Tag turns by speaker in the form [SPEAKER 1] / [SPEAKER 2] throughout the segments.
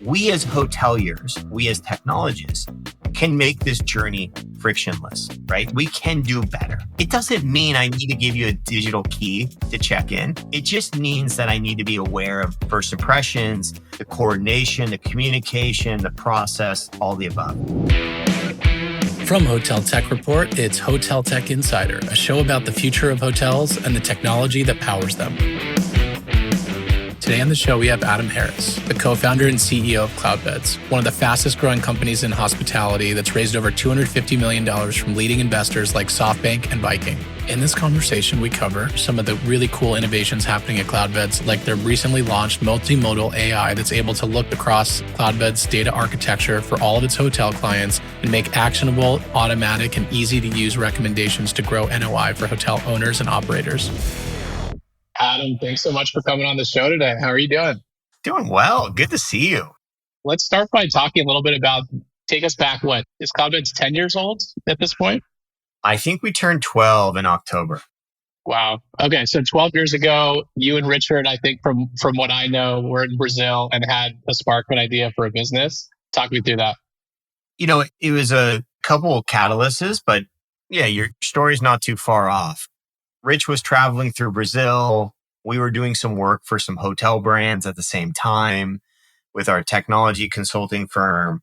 [SPEAKER 1] We as hoteliers, we as technologists can make this journey frictionless, right? We can do better. It doesn't mean I need to give you a digital key to check in. It just means that I need to be aware of first impressions, the coordination, the communication, the process, all the above.
[SPEAKER 2] From Hotel Tech Report, it's Hotel Tech Insider, a show about the future of hotels and the technology that powers them. Today on the show, we have Adam Harris, the co-founder and CEO of Cloudbeds, one of the fastest growing companies in hospitality that's raised over $250 million from leading investors like SoftBank and Viking. In this conversation, we cover some of the really cool innovations happening at Cloudbeds, like their recently launched Multimodal AI that's able to look across Cloudbeds' data architecture for all of its hotel clients and make actionable, automatic, and easy-to-use recommendations to grow NOI for hotel owners and operators. Adam, thanks so much for coming on the show today. How are you doing?
[SPEAKER 1] Doing well. Good to see you.
[SPEAKER 2] Let's start by talking a little bit about, take us back, is Cloudbeds 10 years old at this point?
[SPEAKER 1] I think we turned 12 in October.
[SPEAKER 2] Wow. Okay. So 12 years ago, you and Richard, I think from what I know, were in Brazil and had a spark of an idea for a business. Talk me through that.
[SPEAKER 1] You know, it was a couple of catalysts, but yeah, your story's not too far off. Rich was traveling through Brazil. We were doing some work for some hotel brands at the same time with our technology consulting firm.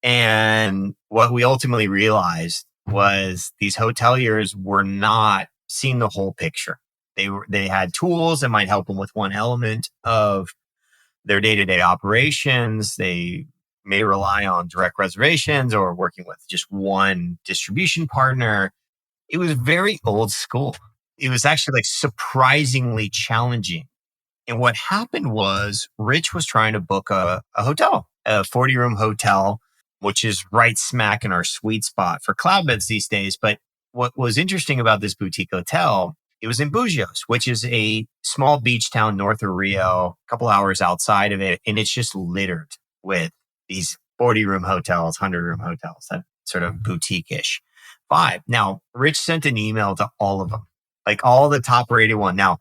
[SPEAKER 1] And what we ultimately realized was these hoteliers were not seeing the whole picture. They had tools that might help them with one element of their day-to-day operations. They may rely on direct reservations or working with just one distribution partner. It was very old school. It was actually surprisingly challenging. And what happened was Rich was trying to book a hotel, a 40-room hotel, which is right smack in our sweet spot for Cloudbeds these days. But what was interesting about this boutique hotel, it was in Búzios, which is a small beach town north of Rio, a couple hours outside of it. And it's just littered with these 40-room hotels, 100-room hotels, that sort of boutique-ish vibe. Now, Rich sent an email to all of them. All the top rated one. Now,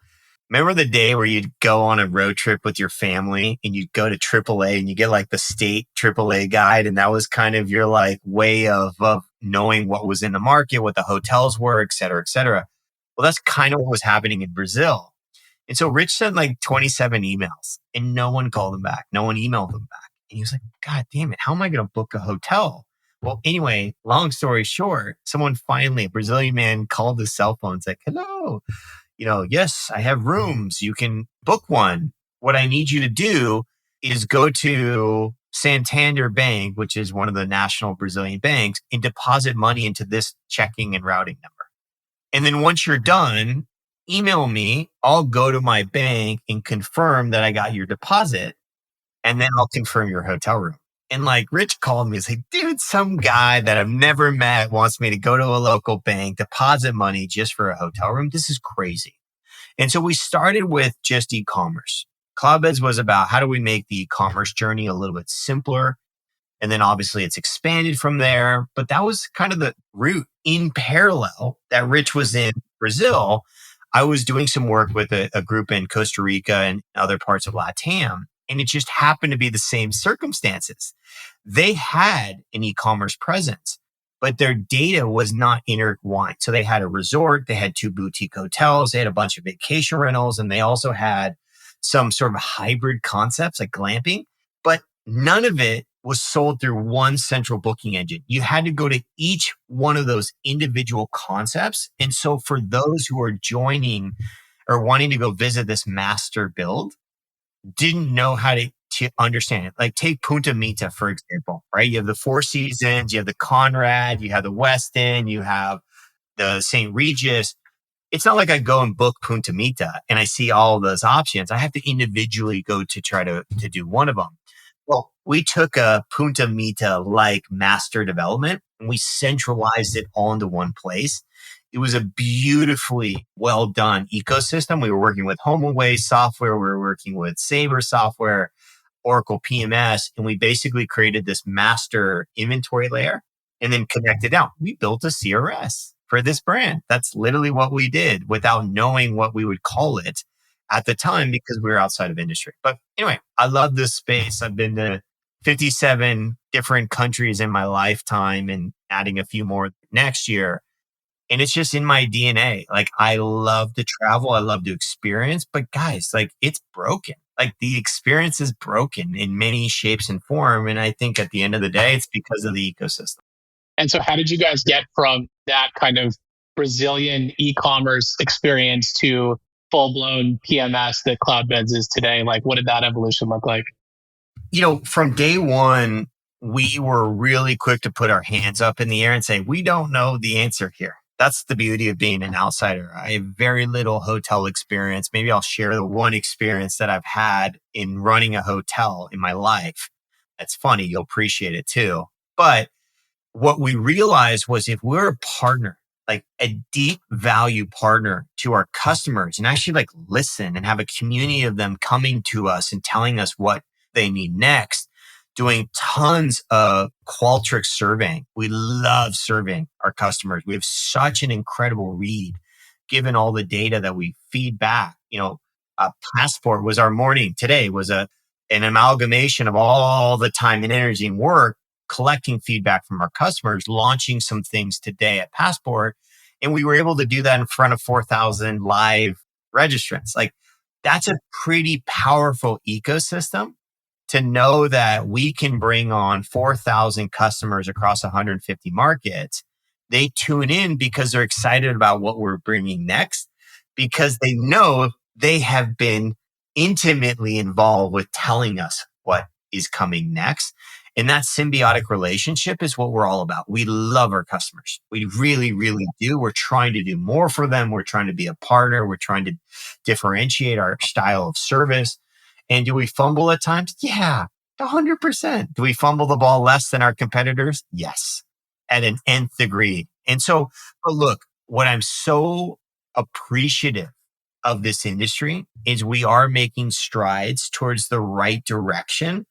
[SPEAKER 1] remember the day where you'd go on a road trip with your family and you'd go to AAA and you get the state AAA guide. And that was kind of your way of knowing what was in the market, what the hotels were, et cetera, et cetera. Well, that's kind of what was happening in Brazil. And so Rich sent 27 emails and no one called him back. No one emailed him back. And he was like, God damn it. How am I going to book a hotel? Well, anyway, long story short, someone finally, a Brazilian man, called his cell phone and said, hello, yes, I have rooms. You can book one. What I need you to do is go to Santander Bank, which is one of the national Brazilian banks, and deposit money into this checking and routing number. And then once you're done, email me. I'll go to my bank and confirm that I got your deposit. And then I'll confirm your hotel room. And Rich called me and said, dude, some guy that I've never met wants me to go to a local bank, deposit money just for a hotel room. This is crazy. And so we started with just e-commerce. Cloudbeds was about how do we make the e-commerce journey a little bit simpler? And then obviously it's expanded from there. But that was kind of the route. In parallel that Rich was in Brazil, I was doing some work with a group in Costa Rica and other parts of LATAM. And it just happened to be the same circumstances. They had an e-commerce presence, but their data was not intertwined. So they had a resort, they had 2 boutique hotels, they had a bunch of vacation rentals, and they also had some sort of hybrid concepts like glamping, but none of it was sold through one central booking engine. You had to go to each one of those individual concepts. And so for those who are joining or wanting to go visit this master build, didn't know how to understand it. Take Punta Mita, for example, right? You have the Four Seasons, you have the Conrad, you have the Westin, you have the St. Regis. It's not like I go and book Punta Mita and I see all those options. I have to individually go to try to do one of them. Well, we took a Punta Mita master development and we centralized it all into one place. It was a beautifully well done ecosystem. We were working with HomeAway software. We were working with Sabre software, Oracle PMS, and we basically created this master inventory layer and then connected out. We built a CRS for this brand. That's literally what we did without knowing what we would call it at the time because we were outside of industry. But anyway, I love this space. I've been to 57 different countries in my lifetime and adding a few more next year. And it's just in my DNA. Like, I love to travel. I love to experience, but guys, like, it's broken. Like, the experience is broken in many shapes and form. And I think at the end of the day, it's because of the ecosystem.
[SPEAKER 2] And so, how did you guys get from that kind of Brazilian e-commerce experience to full blown PMS that Cloudbeds is today? Like, what did that evolution look like?
[SPEAKER 1] From day one, we were really quick to put our hands up in the air and say, we don't know the answer here. That's the beauty of being an outsider. I have very little hotel experience. Maybe I'll share the one experience that I've had in running a hotel in my life. That's funny. You'll appreciate it too. But what we realized was if we're a partner, like a deep value partner to our customers and actually like listen and have a community of them coming to us and telling us what they need next, doing tons of Qualtrics surveying. We love surveying our customers. We have such an incredible read given all the data that we feed back. Passport was our morning today was an amalgamation of all the time and energy and work collecting feedback from our customers, launching some things today at Passport. And we were able to do that in front of 4,000 live registrants. Like, that's a pretty powerful ecosystem to know that we can bring on 4,000 customers across 150 markets. They tune in because they're excited about what we're bringing next, because they know they have been intimately involved with telling us what is coming next. And that symbiotic relationship is what we're all about. We love our customers. We really, really do. We're trying to do more for them. We're trying to be a partner. We're trying to differentiate our style of service. And do we fumble at times? Yeah, 100%. Do we fumble the ball less than our competitors? Yes, at an nth degree. And so, but look, what I'm so appreciative of this industry is we are making strides towards the right direction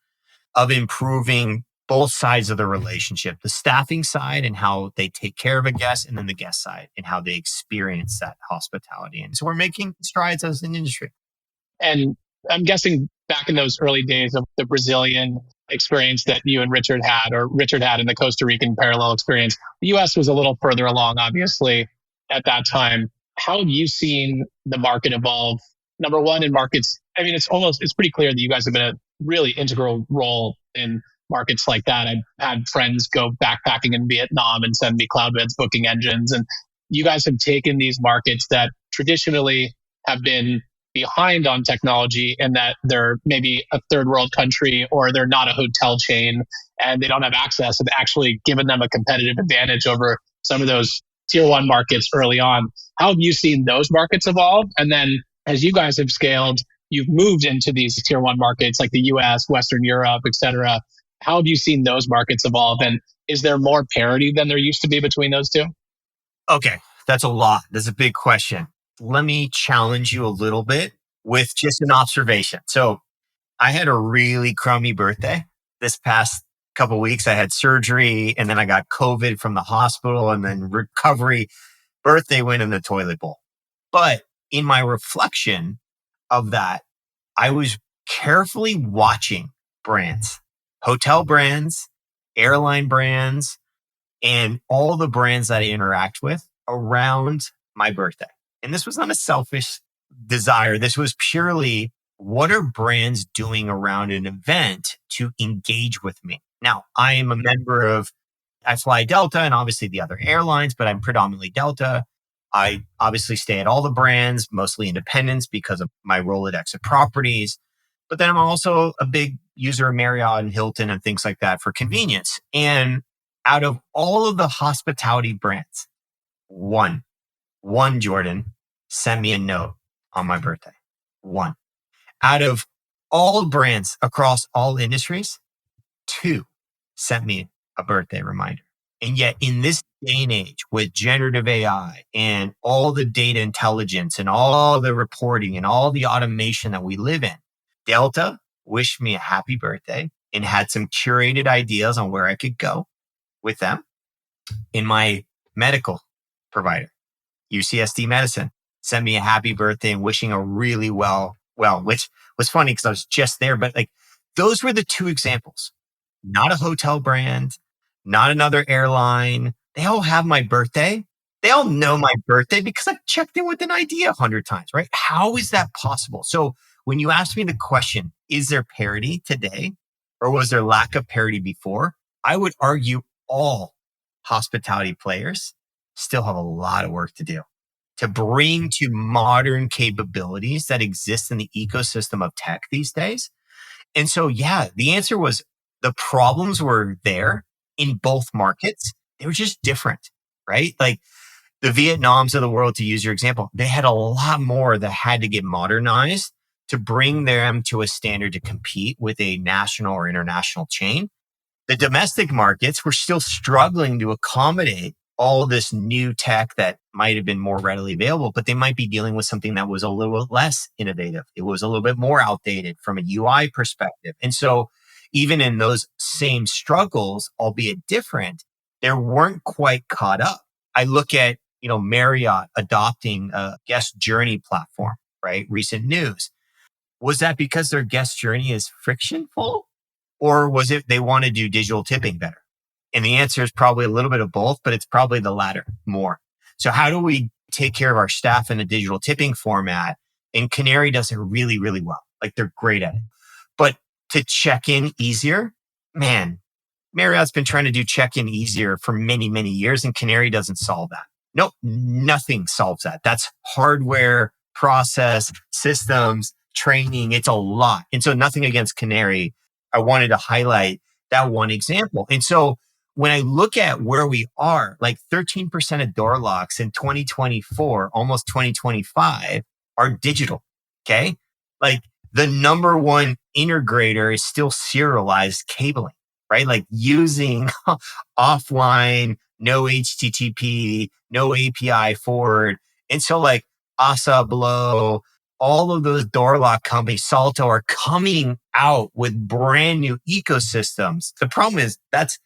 [SPEAKER 1] of improving both sides of the relationship, the staffing side and how they take care of a guest, and then the guest side and how they experience that hospitality. And so we're making strides as an industry.
[SPEAKER 2] And I'm guessing back in those early days of the Brazilian experience that you and Richard had, or Richard had in the Costa Rican parallel experience, the US was a little further along, obviously, at that time. How have you seen the market evolve? Number one, in markets, I mean, it's pretty clear that you guys have been a really integral role in markets like that. I've had friends go backpacking in Vietnam and send me Cloudbeds booking engines. And you guys have taken these markets that traditionally have been behind on technology and that they're maybe a third world country or they're not a hotel chain and they don't have access, and actually given them a competitive advantage over some of those tier one markets early on. How have you seen those markets evolve? And then as you guys have scaled, you've moved into these tier one markets like the US, Western Europe, et cetera. How have you seen those markets evolve? And is there more parity than there used to be between those two?
[SPEAKER 1] Okay, that's a lot. That's a big question. Let me challenge you a little bit with just an observation. So I had a really crummy birthday this past couple of weeks. I had surgery and then I got COVID from the hospital and then recovery. Birthday went in the toilet bowl. But in my reflection of that, I was carefully watching brands, hotel brands, airline brands, and all the brands that I interact with around my birthday. And this was not a selfish desire. This was purely what are brands doing around an event to engage with me? Now, I am a member of, I fly Delta and obviously the other airlines, but I'm predominantly Delta. I obviously stay at all the brands, mostly independents because of my Rolodex of properties. But then I'm also a big user of Marriott and Hilton and things like that for convenience. And out of all of the hospitality brands, one, Jordan, sent me a note on my birthday. One. Out of all brands across all industries, two sent me a birthday reminder. And yet in this day and age with generative AI and all the data intelligence and all the reporting and all the automation that we live in, Delta wished me a happy birthday and had some curated ideas on where I could go with them. In my medical provider, UCSD Medicine, sent me a happy birthday and wishing a really well, which was funny because I was just there. But like those were the two examples. not a hotel brand, not another airline. They all have my birthday. They all know my birthday because I've checked in with an ID 100 times, right? How is that possible? So when you ask me the question, is there parity today or was there lack of parity before? I would argue all hospitality players still have a lot of work to do to bring to modern capabilities that exist in the ecosystem of tech these days. And so, yeah, the answer was the problems were there in both markets. They were just different, right? Like the Vietnams of the world, to use your example, they had a lot more that had to get modernized to bring them to a standard to compete with a national or international chain. The domestic markets were still struggling to accommodate all this new tech that might have been more readily available, but they might be dealing with something that was a little less innovative. It was a little bit more outdated from a UI perspective. And so even in those same struggles, albeit different, they weren't quite caught up. I look at, Marriott adopting a guest journey platform, right? Recent news. Was that because their guest journey is frictionful? Or was it they want to do digital tipping better? And the answer is probably a little bit of both, but it's probably the latter more. So how do we take care of our staff in a digital tipping format? And Canary does it really, really well. Like they're great at it. But to check in easier, man, Marriott's been trying to do check-in easier for many, many years, and Canary doesn't solve that. Nope, nothing solves that. That's hardware, process, systems, training. It's a lot. And so nothing against Canary. I wanted to highlight that one example. And so when I look at where we are, like 13% of door locks in 2024, almost 2025 are digital. Okay. Like the number one integrator is still serialized cabling, right? Like using offline, no HTTP, no API forward. And so like Asa Blow, all of those door lock companies, Salto are coming out with brand new ecosystems. The problem is that's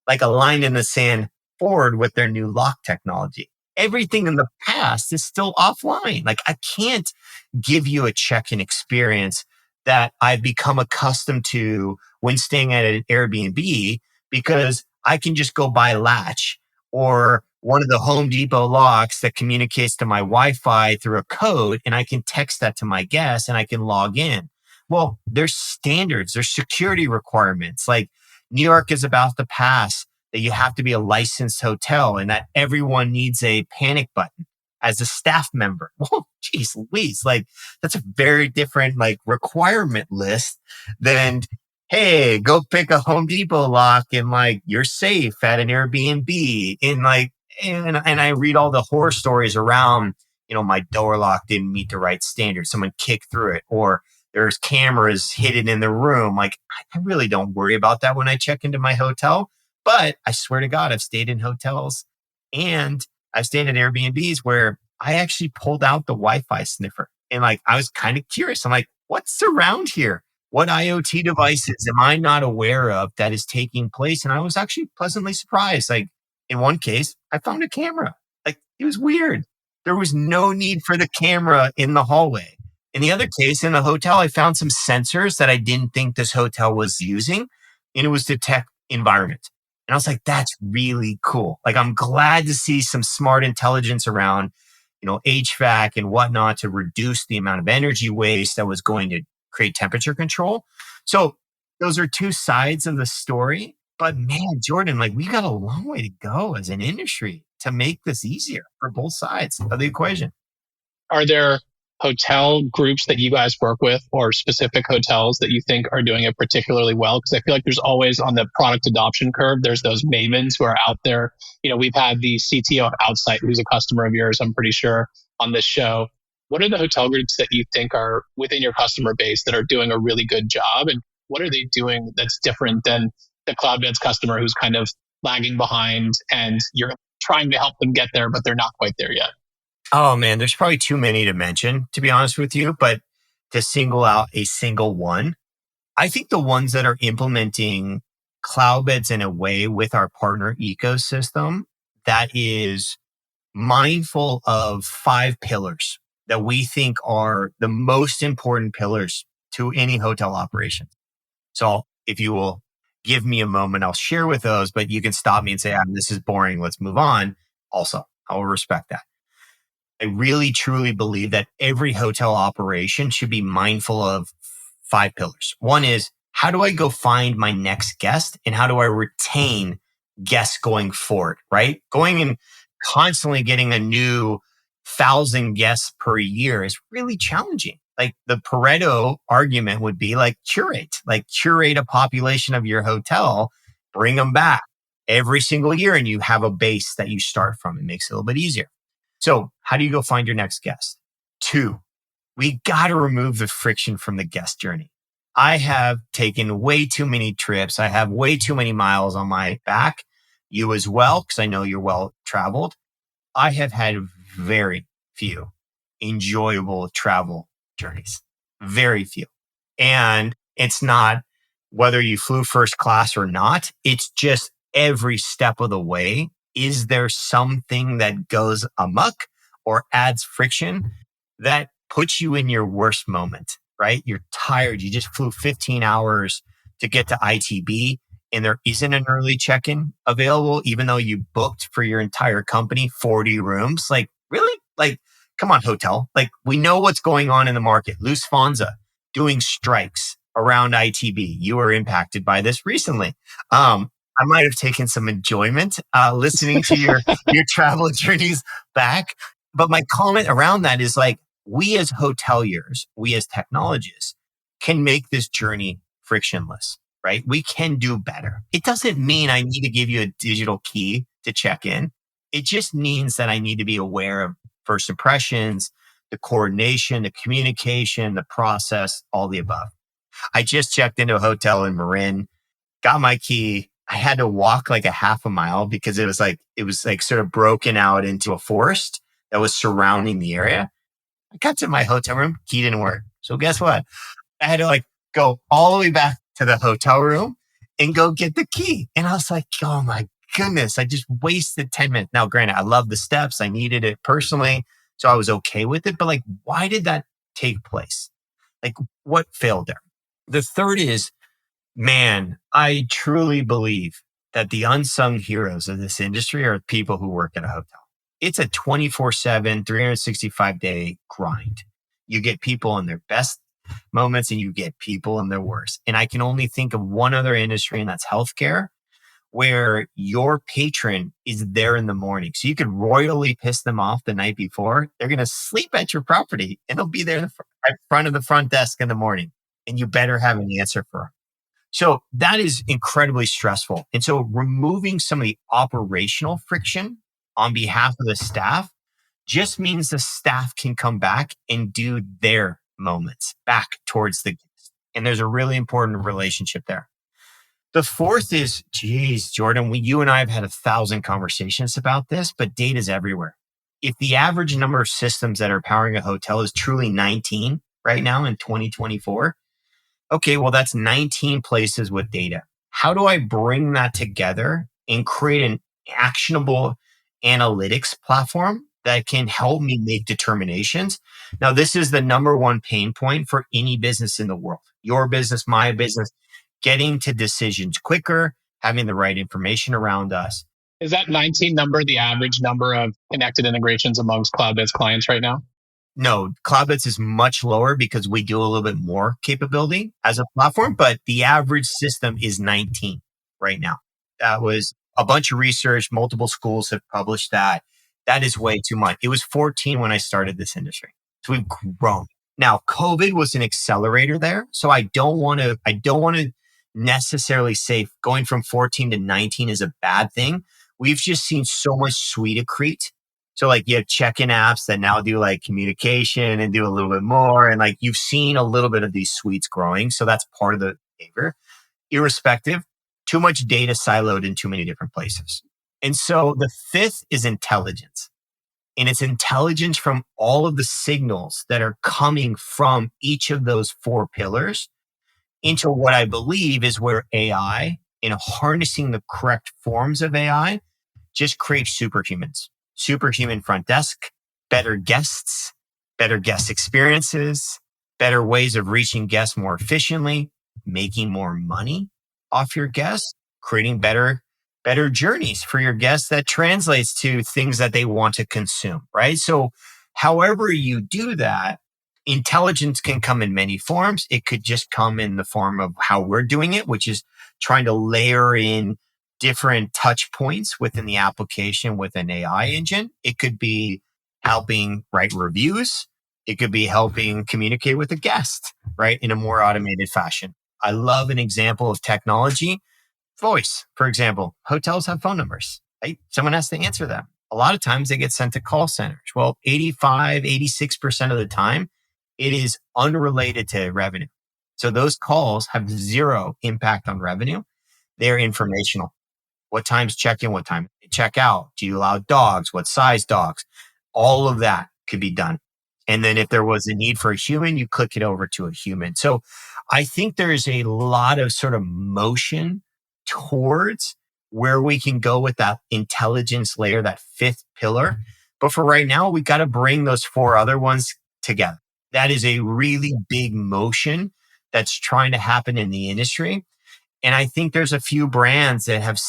[SPEAKER 1] like a line in the sand forward with their new lock technology. Everything in the past is still offline. Like I can't give you a check-in experience that I've become accustomed to when staying at an Airbnb because I can just go buy Latch or one of the Home Depot locks that communicates to my Wi-Fi through a code and I can text that to my guest and I can log in. Well, there's standards, there's security requirements. Like New York is about to pass that you have to be a licensed hotel and that everyone needs a panic button as a staff member. Well, geez Louise, like that's a very different like requirement list than, hey, go pick a Home Depot lock and like you're safe at an Airbnb. And I read all the horror stories around, my door lock didn't meet the right standard. Someone kicked through it or there's cameras hidden in the room. Like I really don't worry about that when I check into my hotel. But I swear to God, I've stayed in hotels and I've stayed at Airbnbs where I actually pulled out the Wi-Fi sniffer and like I was kind of curious. I'm like, what's around here? What IoT devices am I not aware of that is taking place? And I was actually pleasantly surprised. Like in one case, I found a camera. Like it was weird. There was no need for the camera in the hallway. In the other case, in the hotel, I found some sensors that I didn't think this hotel was using, and it was to detect environment. And I was like, that's really cool. Like, I'm glad to see some smart intelligence around, HVAC and whatnot to reduce the amount of energy waste that was going to create temperature control. So those are two sides of the story. But man, Jordan, like we got a long way to go as an industry to make this easier for both sides of the equation.
[SPEAKER 2] Are there hotel groups that you guys work with or specific hotels that you think are doing it particularly well? Because I feel like there's always on the product adoption curve, there's those mavens who are out there. We've had the CTO of Outsite, who's a customer of yours, I'm pretty sure, on this show. What are the hotel groups that you think are within your customer base that are doing a really good job? And what are they doing that's different than the Cloudbeds customer who's kind of lagging behind and you're trying to help them get there, but they're not quite there yet?
[SPEAKER 1] Oh man, there's probably too many to mention, to be honest with you, but to single out a single one, I think the ones that are implementing Cloudbeds in a way with our partner ecosystem that is mindful of 5 pillars that we think are the most important pillars to any hotel operation. So if you will give me a moment. I'll share with those, but you can stop me and say, this is boring. Let's move on. Also, I will respect that. I really truly believe that every hotel operation should be mindful of 5 pillars. One is, how do I go find my next guest and how do I retain guests going forward, right? Going and constantly getting a new 1,000 guests per year is really challenging. Like the Pareto argument would be like curate a population of your hotel, bring them back every single year, and you have a base that you start from. It makes it a little bit easier. So how do you go find your next guest? 2, we got to remove the friction from the guest journey. I have taken way too many trips. I have way too many miles on my back. You as well, because I know you're well traveled. I have had very few enjoyable travel journeys, very few. And it's not whether you flew first class or not. It's just every step of the way. Is there something that goes amok or adds friction that puts you in your worst moment, right? You're tired. You just flew 15 hours to get to ITB and there isn't an early check-in available, even though you booked for your entire company 40 rooms. Like, really? Like, come on, hotel. Like, we know what's going on in the market. Lufthansa doing strikes around ITB. You were impacted by this recently. I might have taken some enjoyment listening to your travel journeys back. But my comment around that is like, we as hoteliers, we as technologists can make this journey frictionless, right? We can do better. It doesn't mean I need to give you a digital key to check in. It just means that I need to be aware of first impressions, the coordination, the communication, the process, all the above. I just checked into a hotel in Marin, got my key. I had to walk like a half a mile because it was like sort of broken out into a forest that was surrounding the area. I got to my hotel room, key didn't work. So guess what? I had to like go all the way back to the hotel room and go get the key. And I was like, oh my goodness, I just wasted 10 minutes. Now, granted, I love the steps. I needed it personally. So I was okay with it. But like, why did that take place? Like, what failed there? The third is, man, I truly believe that the unsung heroes of this industry are people who work at a hotel. It's a 24/7, 365-day grind. You get people in their best moments and you get people in their worst. And I can only think of one other industry, and that's healthcare, where your patron is there in the morning. So you could royally piss them off the night before. They're going to sleep at your property and they'll be there in front of the front desk in the morning. And you better have an answer for them. So that is incredibly stressful. And so removing some of the operational friction on behalf of the staff just means the staff can come back and do their moments back towards the guest. And there's a really important relationship there. The fourth is, geez, Jordan, you and I have had 1,000 conversations about this, but data is everywhere. If the average number of systems that are powering a hotel is truly 19 right now in 2024, okay, well, that's 19 places with data. How do I bring that together and create an actionable analytics platform that can help me make determinations? Now, this is the number one pain point for any business in the world. Your business, my business, getting to decisions quicker, having the right information around us.
[SPEAKER 2] Is that 19 number the average number of connected integrations amongst Cloudbeds clients right now?
[SPEAKER 1] No, Cloudbeds is much lower because we do a little bit more capability as a platform, but the average system is 19 right now. That was a bunch of research. Multiple schools have published that. That is way too much. It was 14 when I started this industry. So we've grown. Now, COVID was an accelerator there. So I don't want to necessarily say going from 14 to 19 is a bad thing. We've just seen so much suite accrete. So like you have check-in apps that now do like communication and do a little bit more. And like you've seen a little bit of these suites growing. So that's part of the behavior. Irrespective, too much data siloed in too many different places. And so the fifth is intelligence. And it's intelligence from all of the signals that are coming from each of those 4 pillars into what I believe is where AI and harnessing the correct forms of AI just creates superhumans. Superhuman front desk, better guests, better guest experiences, better ways of reaching guests more efficiently, making more money, off your guests, creating better journeys for your guests that translates to things that they want to consume, right? So however you do that, intelligence can come in many forms. It could just come in the form of how we're doing it, which is trying to layer in different touch points within the application with an AI engine. It could be helping write reviews. It could be helping communicate with a guest, right, in a more automated fashion. I love an example of technology. Voice, for example, hotels have phone numbers, right? Someone has to answer them. A lot of times they get sent to call centers. Well, 85, 86% of the time, it is unrelated to revenue. So those calls have zero impact on revenue. They're informational. What times check in? What time check out? Do you allow dogs? What size dogs? All of that could be done. And then if there was a need for a human, you click it over to a human. So I think there's a lot of sort of motion towards where we can go with that intelligence layer, that fifth pillar. But for right now, we got to bring those four other ones together. That is a really big motion that's trying to happen in the industry. And I think there's a few brands that have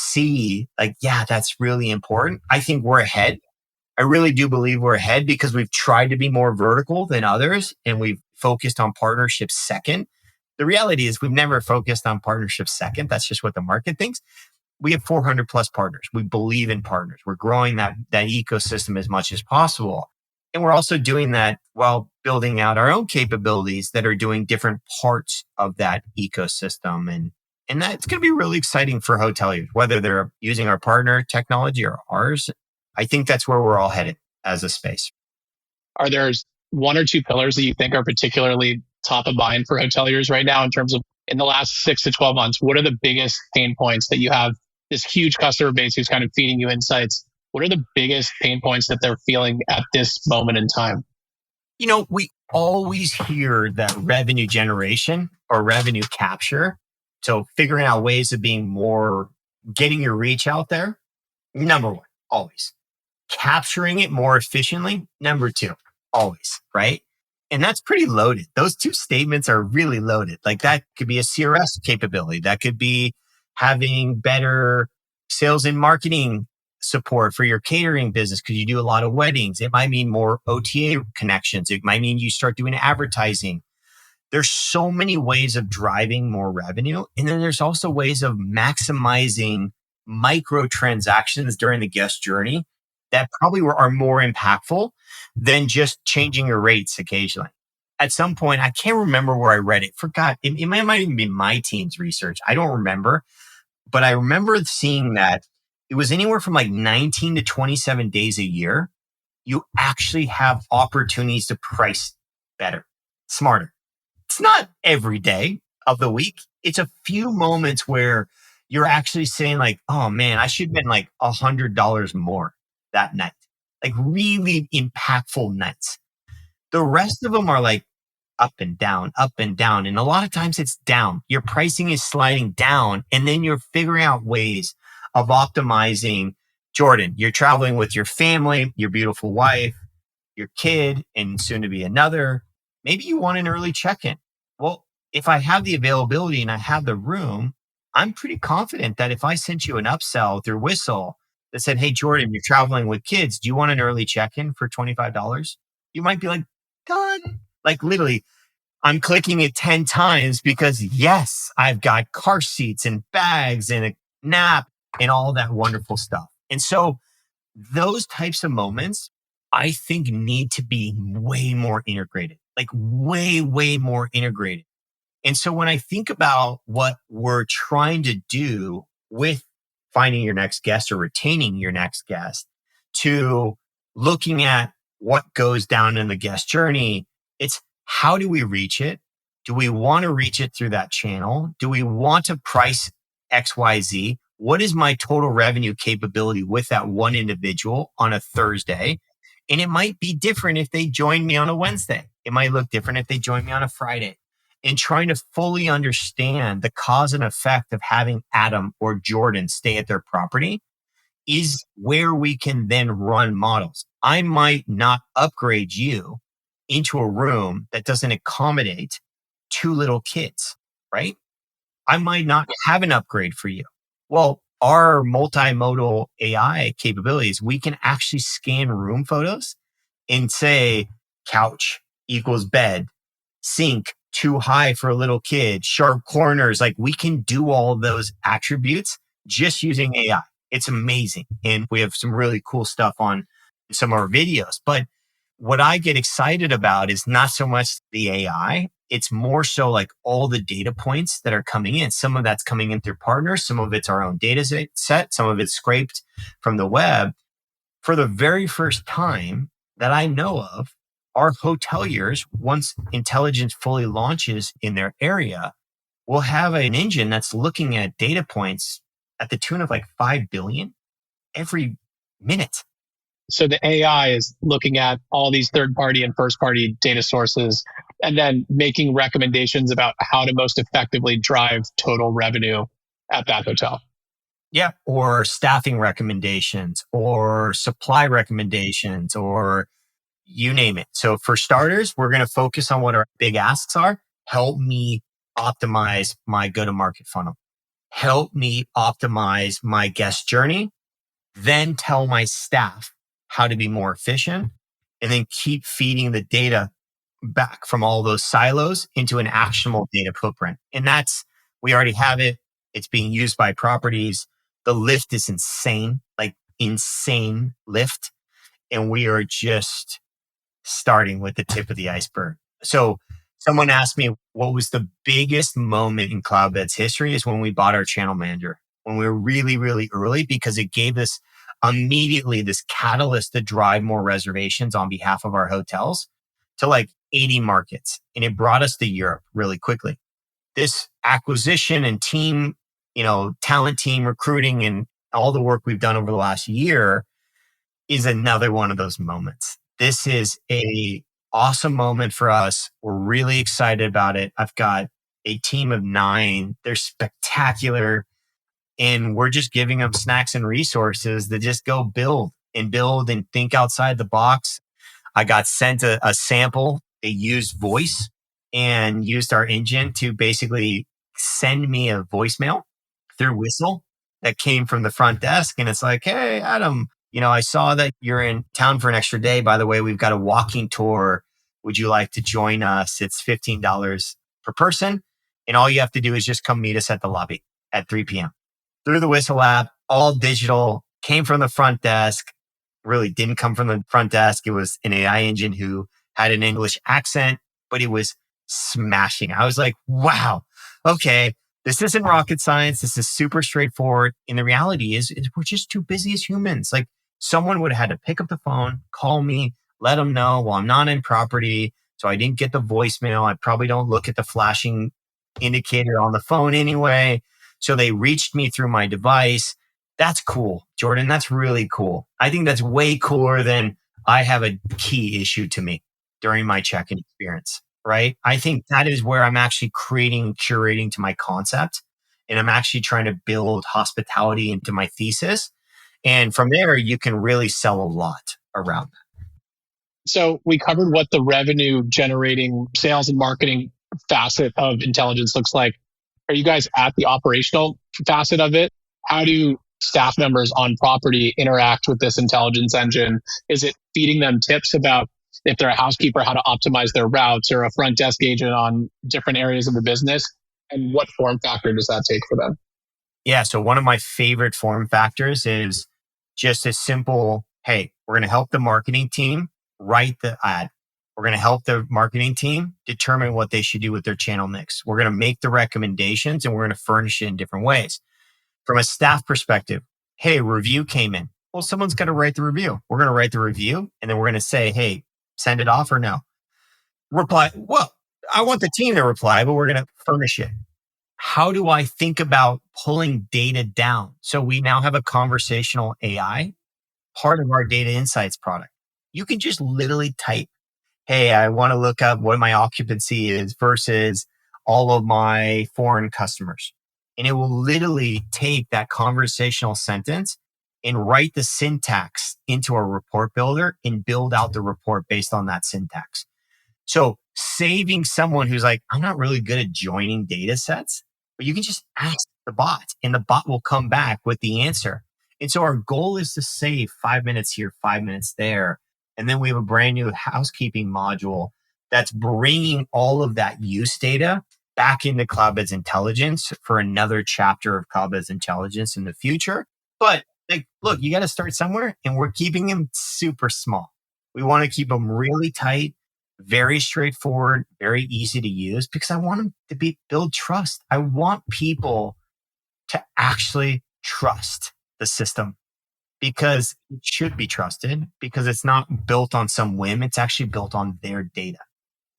[SPEAKER 1] like, yeah, that's really important. I think we're ahead. I really do believe we're ahead because we've tried to be more vertical than others and we've focused on partnerships second. The reality is we've never focused on partnerships second. That's just what the market thinks. We have 400 plus partners. We believe in partners. We're growing that ecosystem as much as possible. And we're also doing that while building out our own capabilities that are doing different parts of that ecosystem. And that's going to be really exciting for hoteliers, whether they're using our partner technology or ours. I think that's where we're all headed as a space.
[SPEAKER 2] Are there one or two pillars that you think are particularly top of mind for hoteliers right now in terms of in the last 6 to 12 months? What are the biggest pain points that you have this huge customer base who's kind of feeding you insights? What are the biggest pain points that they're feeling at this moment in time?
[SPEAKER 1] We always hear that revenue generation or revenue capture. So figuring out ways of being more, getting your reach out there, number one, always. Capturing it more efficiently, number two, always, right? And that's pretty loaded. Those two statements are really loaded. Like that could be a CRS capability. That could be having better sales and marketing support for your catering business because you do a lot of weddings. It might mean more OTA connections. It might mean you start doing advertising. There's so many ways of driving more revenue. And then there's also ways of maximizing micro transactions during the guest journey that probably are more impactful than just changing your rates occasionally. At some point, I can't remember where I read it. Forgot. It might even be my team's research. I don't remember. But I remember seeing that it was anywhere from like 19 to 27 days a year. You actually have opportunities to price better, smarter. It's not every day of the week. It's a few moments where you're actually saying like, oh man, I should have been like $100 more that night. Like really impactful nights. The rest of them are like up and down, up and down. And a lot of times it's down. Your pricing is sliding down. And then you're figuring out ways of optimizing. Jordan, you're traveling with your family, your beautiful wife, your kid, and soon to be another. Maybe you want an early check-in. Well, if I have the availability and I have the room, I'm pretty confident that if I sent you an upsell through Whistle that said, hey, Jordan, you're traveling with kids. Do you want an early check-in for $25? You might be like, done. Like literally, I'm clicking it 10 times because yes, I've got car seats and bags and a nap and all that wonderful stuff. And so those types of moments, I think need to be way more integrated, like way, way more integrated. And so when I think about what we're trying to do with finding your next guest or retaining your next guest to looking at what goes down in the guest journey, it's how do we reach it? Do we want to reach it through that channel? Do we want to price XYZ? What is my total revenue capability with that one individual on a Thursday? And it might be different if they join me on a Wednesday. It might look different if they join me on a Friday. And trying to fully understand the cause and effect of having Adam or Jordan stay at their property is where we can then run models. I might not upgrade you into a room that doesn't accommodate two little kids, right? I might not have an upgrade for you. Well, our multimodal AI capabilities, we can actually scan room photos and say couch equals bed, sink too high for a little kid, sharp corners. Like we can do all those attributes just using AI. It's amazing. And we have some really cool stuff on some of our videos. But what I get excited about is not so much the AI. It's more so like all the data points that are coming in. Some of that's coming in through partners. Some of it's our own data set. Some of it's scraped from the web. For the very first time that I know of, our hoteliers, once intelligence fully launches in their area, will have an engine that's looking at data points at the tune of like 5 billion every minute.
[SPEAKER 2] So the AI is looking at all these third party and first party data sources and then making recommendations about how to most effectively drive total revenue at that hotel.
[SPEAKER 1] Yeah. Or staffing recommendations or supply recommendations or you name it. So for starters, we're going to focus on what our big asks are. Help me optimize my go to market funnel. Help me optimize my guest journey. Then tell my staff how to be more efficient and then keep feeding the data back from all those silos into an actionable data footprint. And we already have it. It's being used by properties. The lift is insane, like insane lift. And we are just starting with the tip of the iceberg. So someone asked me what was the biggest moment in Cloudbeds history is when we bought our channel manager, when we were really, really early, because it gave us immediately this catalyst to drive more reservations on behalf of our hotels to like 80 markets. And it brought us to Europe really quickly. This acquisition and team, talent team recruiting and all the work we've done over the last year is another one of those moments. This is a awesome moment for us. We're really excited about it. I've got a team of 9. They're spectacular. And we're just giving them snacks and resources to just go build and think outside the box. I got sent a sample. They used voice and used our engine to basically send me a voicemail through Whistle that came from the front desk. And it's like, hey, Adam, I saw that you're in town for an extra day. By the way, we've got a walking tour. Would you like to join us? It's $15 per person. And all you have to do is just come meet us at the lobby at 3 p.m. Through the Whistle app, all digital, came from the front desk, really didn't come from the front desk. It was an AI engine who had an English accent, but it was smashing. I was like, wow, okay, this isn't rocket science. This is super straightforward. And the reality is we're just too busy as humans. Like someone would have had to pick up the phone, call me, let them know, well, I'm not in property. So I didn't get the voicemail. I probably don't look at the flashing indicator on the phone anyway. So they reached me through my device. That's cool, Jordan. That's really cool. I think that's way cooler than I have a key issue to me during my check-in experience, right? I think that is where I'm actually creating, curating to my concept. And I'm actually trying to build hospitality into my thesis. And from there, you can really sell a lot around that.
[SPEAKER 2] So we covered what the revenue generating sales and marketing facet of intelligence looks like. Are you guys at the operational facet of it? How do staff members on property interact with this intelligence engine? Is it feeding them tips about if they're a housekeeper, how to optimize their routes, or a front desk agent on different areas of the business? And what form factor does that take for them?
[SPEAKER 1] Yeah. So one of my favorite form factors is just a simple, hey, we're going to help the marketing team write the ad. We're going to help the marketing team determine what they should do with their channel mix. We're going to make the recommendations and we're going to furnish it in different ways. From a staff perspective, hey, a review came in. Well, someone's got to write the review. We're going to write the review and then we're going to say, hey, send it off or no. Reply, well, I want the team to reply, but we're going to furnish it. How do I think about pulling data down? So we now have a conversational AI, part of our data insights product. You can just literally type, hey, I want to look up what my occupancy is versus all of my foreign customers. And it will literally take that conversational sentence and write the syntax into a report builder and build out the report based on that syntax. So saving someone who's like, I'm not really good at joining data sets. But you can just ask the bot and the bot will come back with the answer. And so our goal is to save 5 minutes here, 5 minutes there. And then we have a brand new housekeeping module that's bringing all of that use data back into Cloudbeds Intelligence for another chapter of Cloudbeds Intelligence in the future. But like, look, you got to start somewhere, and we're keeping them super small. We want to keep them really tight, very straightforward, very easy to use, because I want them to build trust. I want people to actually trust the system, because it should be trusted, because it's not built on some whim. It's actually built on their data.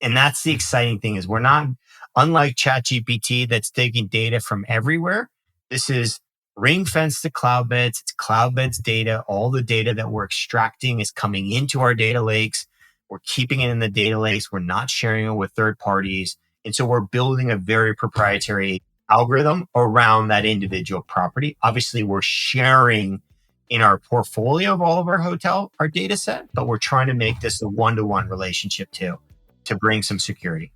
[SPEAKER 1] And that's the exciting thing, is we're not, unlike ChatGPT that's taking data from everywhere. This is ring fenced to Cloudbeds. It's Cloudbeds data. All the data that we're extracting is coming into our data lakes. We're keeping it in the data lakes. We're not sharing it with third parties. And so we're building a very proprietary algorithm around that individual property. Obviously, we're sharing in our portfolio of all of our data set, but we're trying to make this a one-to-one relationship too, to bring some security.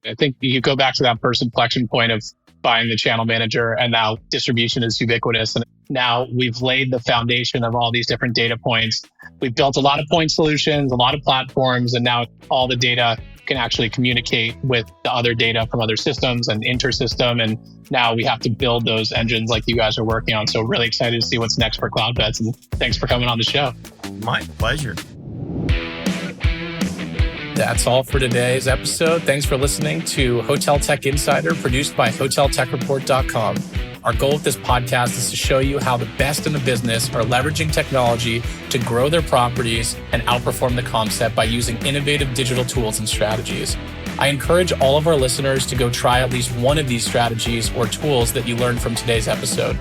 [SPEAKER 2] I think you go back to that first inflection point of buying the channel manager, and now distribution is ubiquitous. And now we've laid the foundation of all these different data points. We've built a lot of point solutions, a lot of platforms, and now all the data can actually communicate with the other data from other systems and intersystem. And now we have to build those engines like you guys are working on. So really excited to see what's next for Cloudbeds. And thanks for coming on the show.
[SPEAKER 1] My pleasure.
[SPEAKER 2] That's all for today's episode. Thanks for listening to Hotel Tech Insider, produced by HotelTechReport.com. Our goal with this podcast is to show you how the best in the business are leveraging technology to grow their properties and outperform the comp set by using innovative digital tools and strategies. I encourage all of our listeners to go try at least one of these strategies or tools that you learned from today's episode.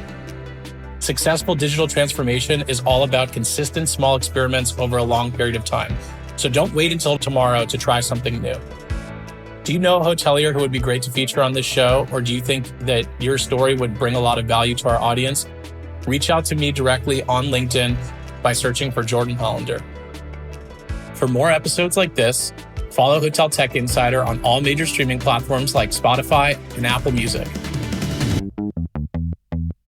[SPEAKER 2] Successful digital transformation is all about consistent small experiments over a long period of time. So don't wait until tomorrow to try something new. Do you know a hotelier who would be great to feature on this show? Or do you think that your story would bring a lot of value to our audience? Reach out to me directly on LinkedIn by searching for Jordan Hollander. For more episodes like this, follow Hotel Tech Insider on all major streaming platforms like Spotify and Apple Music.